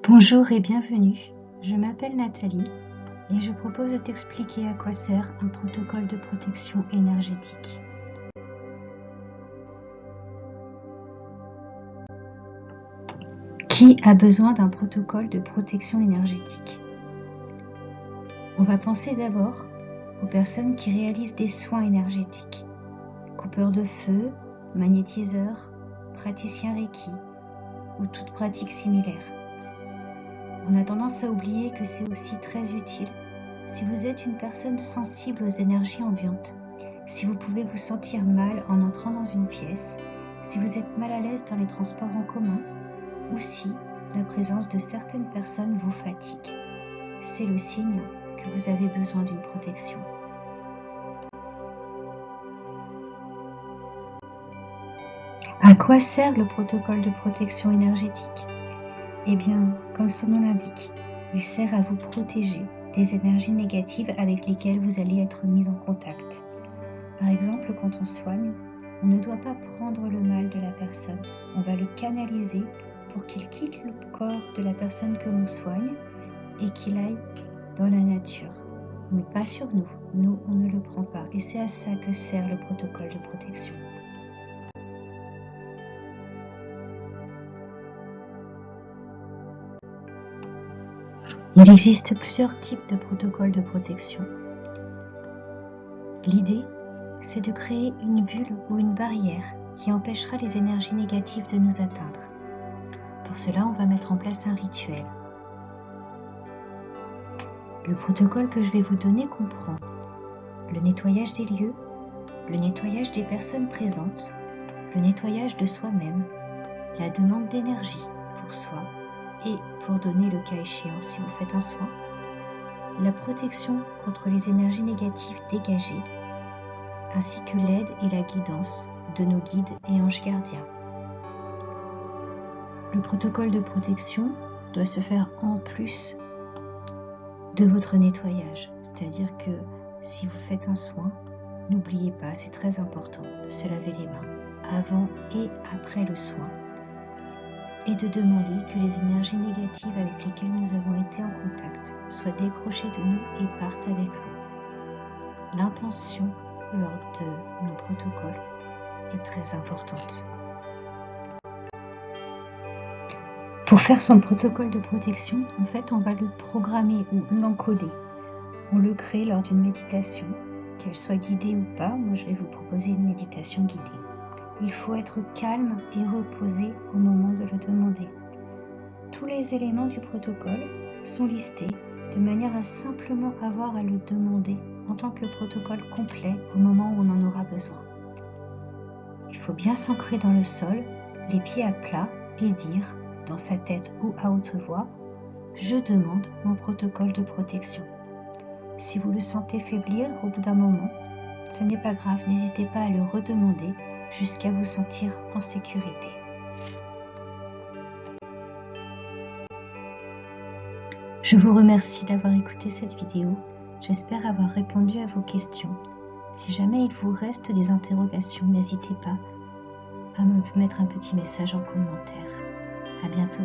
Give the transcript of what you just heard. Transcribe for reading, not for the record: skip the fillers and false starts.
Bonjour et bienvenue, je m'appelle Nathalie et je propose de t'expliquer à quoi sert un protocole de protection énergétique. Qui a besoin d'un protocole de protection énergétique? On va penser d'abord aux personnes qui réalisent des soins énergétiques, coupeurs de feu, magnétiseurs, praticiens Reiki ou toute pratique similaire. On a tendance à oublier que c'est aussi très utile si vous êtes une personne sensible aux énergies ambiantes, si vous pouvez vous sentir mal en entrant dans une pièce, si vous êtes mal à l'aise dans les transports en commun, ou si la présence de certaines personnes vous fatigue. C'est le signe que vous avez besoin d'une protection. À quoi sert le protocole de protection énergétique? Eh bien, comme son nom l'indique, il sert à vous protéger des énergies négatives avec lesquelles vous allez être mis en contact. Par exemple, quand on soigne, on ne doit pas prendre le mal de la personne. On va le canaliser pour qu'il quitte le corps de la personne que l'on soigne et qu'il aille dans la nature. Mais pas sur nous. Nous, on ne le prend pas. Et c'est à ça que sert le protocole de protection. Il existe plusieurs types de protocoles de protection. L'idée, c'est de créer une bulle ou une barrière qui empêchera les énergies négatives de nous atteindre. Pour cela, on va mettre en place un rituel. Le protocole que je vais vous donner comprend le nettoyage des lieux, le nettoyage des personnes présentes, le nettoyage de soi-même, la demande d'énergie pour soi et pour donner le cas échéant si vous faites un soin, la protection contre les énergies négatives dégagées, ainsi que l'aide et la guidance de nos guides et anges gardiens. Le protocole de protection doit se faire en plus de votre nettoyage, c'est-à-dire que si vous faites un soin, n'oubliez pas, c'est très important de se laver les mains avant et après le soin et de demander que les énergies négatives avec lesquelles nous avons été en contact soient décrochées de nous et partent avec l'eau. L'intention lors de nos protocoles est très importante. Pour faire son protocole de protection, en fait, on va le programmer ou l'encoder. On le crée lors d'une méditation, qu'elle soit guidée ou pas. Moi, je vais vous proposer une méditation guidée. Il faut être calme et reposé au moment de le demander. Tous les éléments du protocole sont listés de manière à simplement avoir à le demander en tant que protocole complet au moment où on en aura besoin. Il faut bien s'ancrer dans le sol, les pieds à plat et dire dans sa tête ou à haute voix, je demande mon protocole de protection. Si vous le sentez faiblir au bout d'un moment, ce n'est pas grave, n'hésitez pas à le redemander jusqu'à vous sentir en sécurité. Je vous remercie d'avoir écouté cette vidéo. J'espère avoir répondu à vos questions. Si jamais il vous reste des interrogations, n'hésitez pas à me mettre un petit message en commentaire. À bientôt.